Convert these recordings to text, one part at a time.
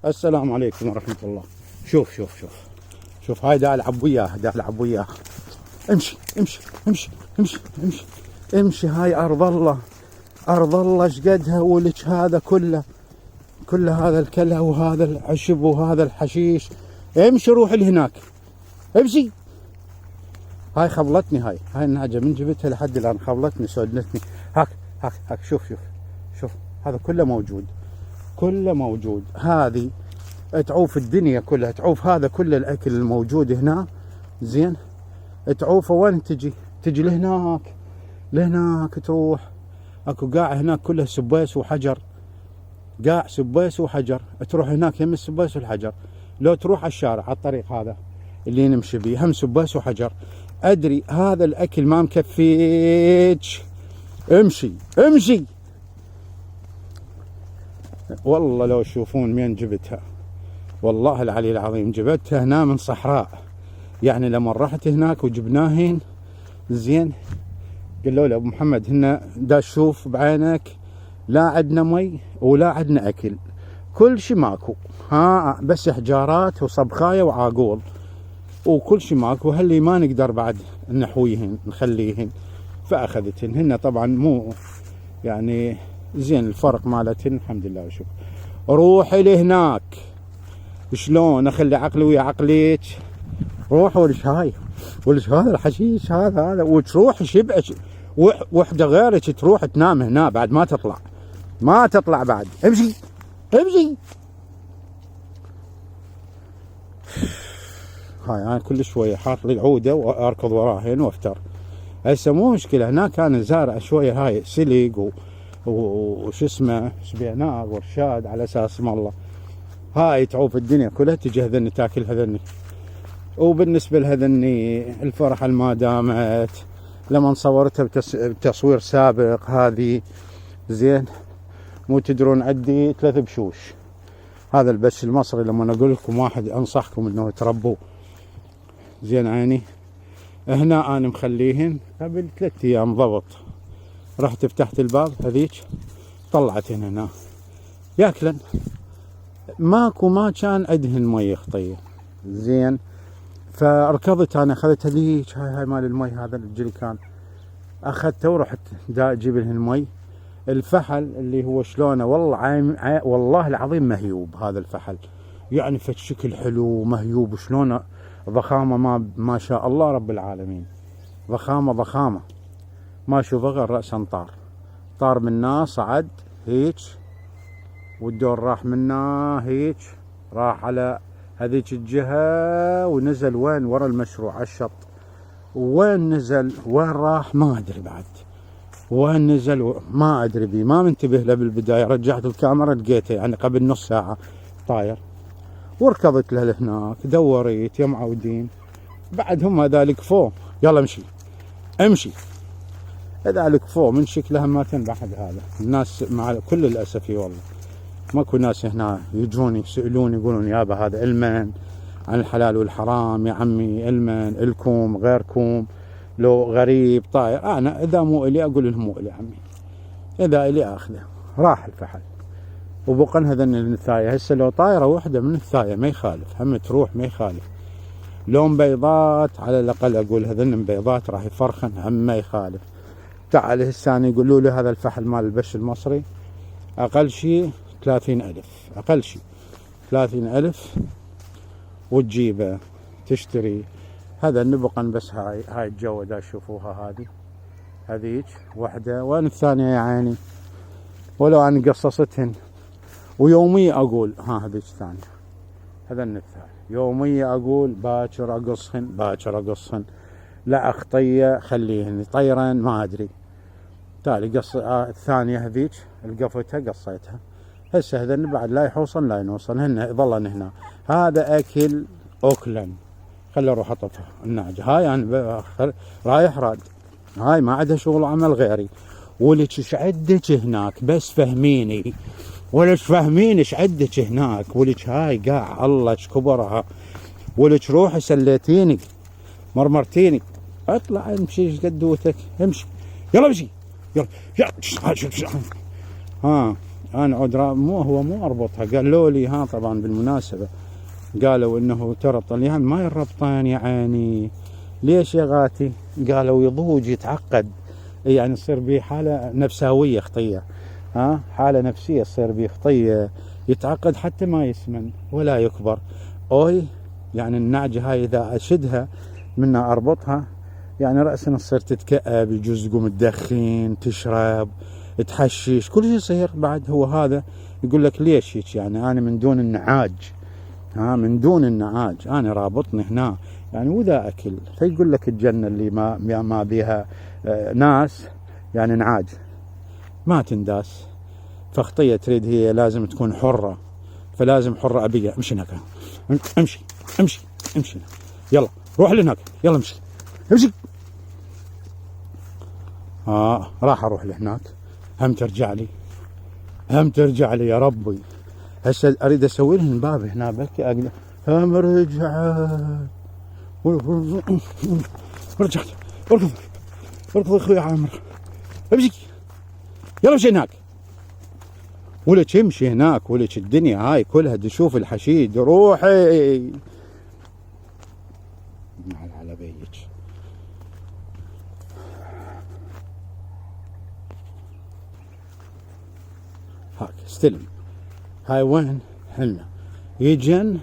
السلام عليكم ورحمة الله. شوف شوف شوف شوف، هاي دا العب وياه، دا العب وياه. امشي امشي امشي امشي امشي امشي. هاي ارض الله، ارض الله. شقدها ولك هذا كله، كل هذا الكلى وهذا العشب وهذا الحشيش. امشي روح لهناك، امشي. هاي خبلتني، هاي النعجة من جبتها لحد الان خبلتني، سودنتني. هاك هاك هاك، شوف شوف شوف، هذا كله موجود، كله موجود. هذه تعوف الدنيا كلها، تعوف هذا كل الاكل الموجود هنا. زين، تعوفه وين تجي لهناك، لهناك تروح. اكو قاع هناك كله سبيس وحجر، قاع سبيس وحجر. تروح هناك يم السبيس والحجر. لو تروح على الشارع على الطريق هذا اللي نمشي بيه هم سبيس وحجر. ادري هذا الاكل ما مكفيك. امشي امشي. والله لو تشوفون مين جبتها، والله العلي العظيم جبتها هنا من صحراء. يعني لما رحت هناك وجبناهن، زين، قالوا له ابو محمد هنا دا تشوف بعينك، لا عندنا مي ولا عندنا اكل، كل شي ماكو. بس حجارات وصبخايه وعاقول وكل شي ماكو. هاللي ما نقدر بعد نحويهن نخليهن، فاخذتهن. هن طبعا مو يعني زين، الفرق مالتهن الحمد لله. وشوف، روحي لهناك. شلون اخلي عقلي ويا عقليك؟ روح ولش هاي، ولش هذا الحشيش هذا وتروح شبعك. وحده غيرك تروح تنام هنا بعد ما تطلع، ما تطلع بعد. امشي امشي. هاي انا كل شويه حاط لي العوده واركض وراهن وافتر. هسه مو مشكله، هناك كان زارع شويه هاي سلق وش اسمه سبينار ورشاد على اساس اسم الله. هاي تعوف الدنيا كلها تجي هذني تاكل هذني. وبالنسبه لهذني الفرحه ما دامت لما صورتها بتصوير سابق هذه، زين، مو تدرون عندي 3 بشوش. هذا البش المصري لما اقول لكم واحد انصحكم انه تربوه، زين عيني. هنا انا مخليهن قبل 3 ايام ضبط. رحت فتحت الباب هذيك طلعتهن هنا ياكلن. ما كان عندهن مي خطيه، زين. فركضت انا اخذت هذيك هاي مال المي، هذا الجريكان اخذته ورحت دا اجيب لهن المي. الفحل اللي هو شلونه، والله والله العظيم مهيوب هذا الفحل، يعني في شكل حلو مهيوب. شلونه ضخامه، ما شاء الله رب العالمين، ضخامه ما اشوف غير رأسا طار منا صعد هيك، والدور راح منا هيك، راح على هذيك الجهة ونزل وين ورا المشروع على الشط. وين نزل وين راح ما ادري بعد، وين نزل ما ادري بيه، ما منتبه له بالبداية. رجعت الكاميرا لقيته يعني قبل نص ساعة طاير. وركضت له لهناك دوريت يا معودين. بعد هم ذلك فوق، يلا امشي امشي. ذلك فوق من شكلها ما تنبح هذا. الناس مع كل الاسف والله ماكو ناس هنا يجون يسألون يقولون يابا هذا علما عن الحلال والحرام يا عمي، علما الكم غيركم، لو غريب طاير. انا اذا مو الي اقول لهم مو الي عمي، اذا الي اخذه. راح الفحل وبقن هذن النثاية. هسه لو طايره وحده من الثاية ما يخالف، هم تروح ما يخالف. لون بيضات على الاقل اقول هذن بيضات راح يفرخن هم ما يخالف. تعال هسه يقولوا له هذا الفحل مال البش المصري اقل شيء 30,000، اقل شيء 30,000 وتجيبه تشتري. هذا النبقن بس هاي الجودة شوفوها. هذيك وحده، وين الثانية يا عيني؟ ولو انا قصصتهن ويومية اقول هذيك الثانية، هذا الثاني يومية اقول باكر اقصهن لا اخطية خليهن طيرا ما ادري. تالي قص الثانية هذيك القفتها قصيتها. هسه هذن بعد لا يحوصن لا ينوصن، هن ظلن هنا. هذا اكل اوكلن، خلي اروح اطفها النعجة. هاي انا رايح راد، هاي ما عندها شغل عمل غيري. ولك ايش عندك هناك بس فهميني، ولك فهمين ايش عندك هناك. ولك هاي قاع الله كبرها. ولك روحي سليتيني مرمرتيني. اطلع امشي ايش قدوتك، امشي يلا امشي يلا. انا عود مو اربطها. قالوا لي ها طبعا بالمناسبة قالوا انه ترى الطليان ما يربطان يعني. ليش يا غاتي؟ قالوا يضوج يتعقد، يعني تصير به حالة نفساوية خطية، ها حالة نفسية تصير به خطية، يتعقد حتى ما يسمن ولا يكبر. اوي يعني النعجة هاي اذا اشدها منها اربطها يعني رأسا تصير تتكأب، يجوز تقوم تدخن، تشرب، تحشيش، كل شيء يصير. بعد هو هذا يقول لك ليش هيك؟ يعني انا من دون النعاج، ها من دون النعاج انا رابطني هنا يعني وذا اكل. فيقول لك الجنة اللي ما بيها ناس يعني نعاج ما تنداس. فخطية تريد هي لازم تكون حرة، فلازم حرة أبية. امشي هناك، امشي امشي امشي، يلا روح لهناك، يلا امشي امشي. راح اروح لهناك، هم ترجع لي، هم ترجع لي يا ربي. هسه اريد اسوي لهم باب هنا بلكي اقدر. هم رجعت، رجعت. اركض اركض اخوي عامر، امشي يلا امشي هناك. ولك امشي هناك، ولك الدنيا هاي كلها تشوف الحشيد. روحي على بيك. هاك استلم. هاي وين حنا يجن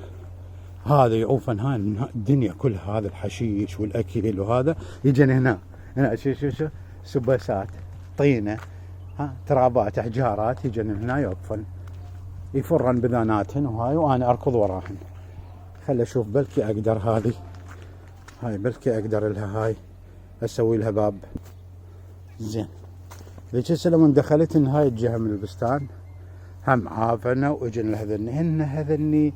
هذا يعوفن هاي من الدنيا كلها، هذا الحشيش والاكل وهذا يجن هنا. هنا شو سباسات طينه، ها ترابات احجارات، يجن هنا يوقفن يفرن بذاناتهن وهاي، وانا اركض وراهن. خل اشوف بلكي اقدر هذه هاي بلكي اقدر لها هاي اسوي لها باب زين. ذيك هسه لما دخلت هاي الجهه من البستان هم عافنا واجن هذني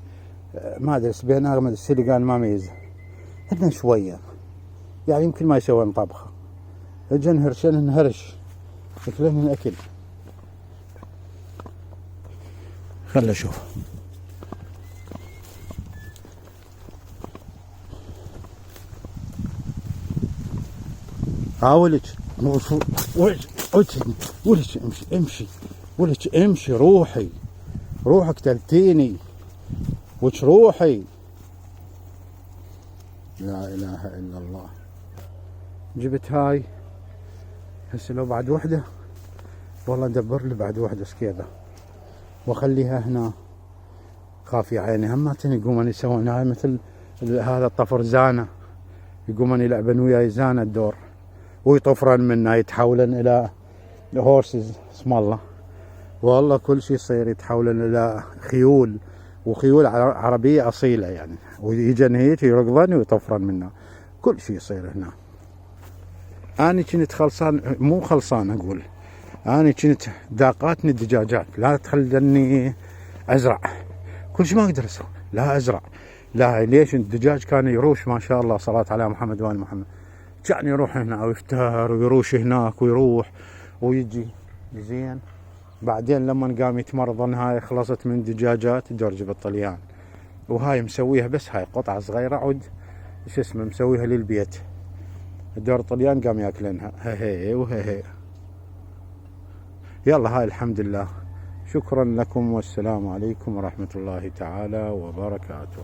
ما ادري سبينا ما السلقان ما ميزه هن شويه يعني يمكن ما يسوون طبخه. اجن هرشن هرش اكلهن اكل. خل اشوف. ولك امشي ولك امشي، روحي روحك تلتيني، وش روحي. لا اله الا الله. جبت هاي هسه لو بعد وحده والله ندبر لي بعد وحده سكيبه واخليها هنا. خافي عيني هماتن يقومون يسوون هاي مثل هذا الطفر زانه، يقومون يلعبن وياي زانه الدور ويطفرن منا، يتحولن الى هورسز اسم الله. والله كل شيء يصير، يتحولن الى خيول، وخيول عربيه اصيله يعني، ويجن هيك يركضن ويطفرن منا. كل شيء يصير هنا. انا كنت خلصان، مو خلصان اقول، انا كنت داقاتني الدجاجات، لا تخلني ازرع كل شيء ما اقدر اسوي، لا ازرع لا. ليش؟ الدجاج كان يروش ما شاء الله، صلاة على محمد وآل محمد، كان يروح هنا ويفتر ويروش هناك ويروح ويجي زين. بعدين لما قام يتمرضن هاي خلصت من دجاجات درج بالطليان، وهاي مسويها بس هاي قطعة صغيرة عود شو اسمه مسويها للبيت. الدور طليان قام ياكلنها هي وهي. يلا هاي الحمد لله. شكرا لكم والسلام عليكم ورحمة الله تعالى وبركاته.